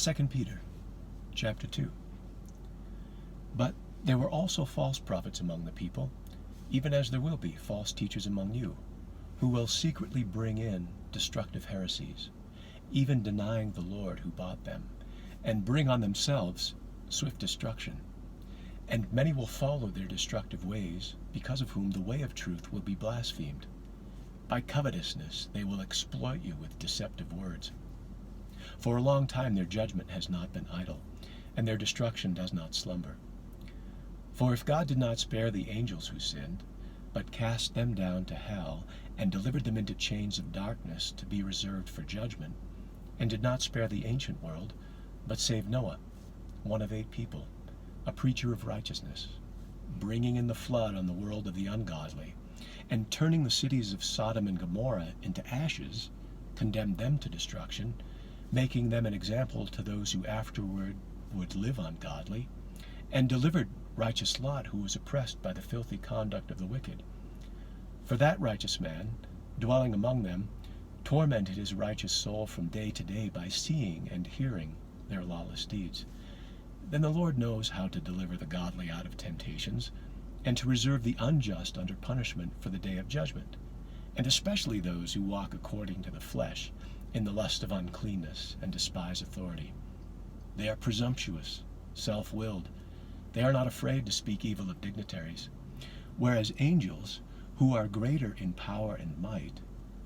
2 Peter chapter 2. But there were also false prophets among the people, even as there will be false teachers among you, who will secretly bring in destructive heresies, even denying the Lord who bought them, and bring on themselves swift destruction. And many will follow their destructive ways, because of whom the way of truth will be blasphemed. By covetousness they will exploit you with deceptive words. For a long time their judgment has not been idle, and their destruction does not slumber. For if God did not spare the angels who sinned, but cast them down to hell, and delivered them into chains of darkness to be reserved for judgment, and did not spare the ancient world, but saved Noah, one of 8 people, a preacher of righteousness, bringing in the flood on the world of the ungodly, and turning the cities of Sodom and Gomorrah into ashes, condemned them to destruction, making them an example to those who afterward would live ungodly, and delivered righteous Lot, who was oppressed by the filthy conduct of the wicked. For that righteous man, dwelling among them, tormented his righteous soul from day to day by seeing and hearing their lawless deeds. Then the Lord knows how to deliver the godly out of temptations, and to reserve the unjust under punishment for the day of judgment, and especially those who walk according to the flesh, in the lust of uncleanness, and despise authority. They are presumptuous, self-willed. They are not afraid to speak evil of dignitaries, whereas angels, who are greater in power and might,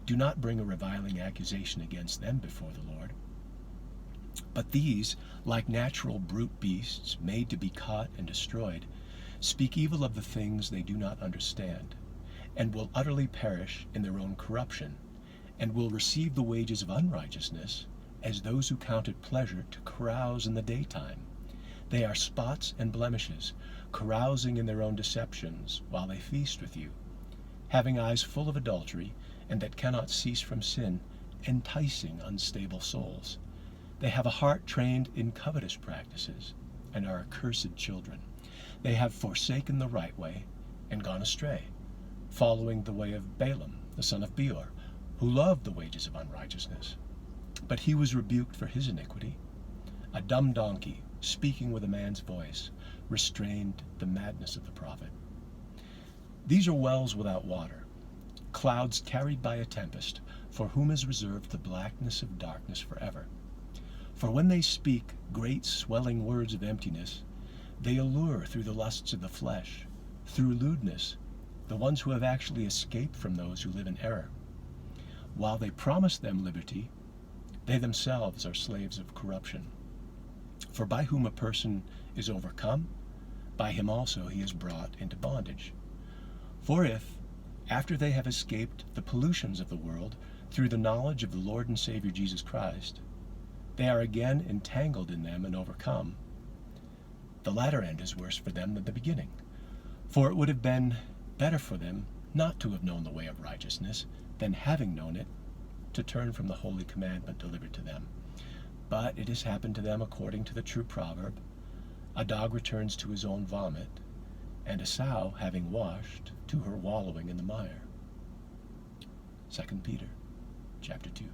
do not bring a reviling accusation against them before the Lord. But these, like natural brute beasts made to be caught and destroyed, speak evil of the things they do not understand, and will utterly perish in their own corruption, and will receive the wages of unrighteousness as those who count it pleasure to carouse in the daytime. They are spots and blemishes, carousing in their own deceptions while they feast with you, having eyes full of adultery, and that cannot cease from sin, enticing unstable souls. They have a heart trained in covetous practices, and are accursed children. They have forsaken the right way, and gone astray, following the way of Balaam, the son of Beor, who loved the wages of unrighteousness. But he was rebuked for his iniquity. A dumb donkey, speaking with a man's voice, restrained the madness of the prophet. These are wells without water, clouds carried by a tempest, for whom is reserved the blackness of darkness forever. For when they speak great swelling words of emptiness, they allure through the lusts of the flesh, through lewdness, the ones who have actually escaped from those who live in error. While they promise them liberty, they themselves are slaves of corruption. For by whom a person is overcome, by him also he is brought into bondage. For if, after they have escaped the pollutions of the world through the knowledge of the Lord and Savior Jesus Christ, they are again entangled in them and overcome, the latter end is worse for them than the beginning. For it would have been better for them not to have known the way of righteousness, than having known it, to turn from the holy commandment delivered to them. But it has happened to them according to the true proverb, a dog returns to his own vomit, and a sow, having washed, to her wallowing in the mire. 2 Peter chapter 2.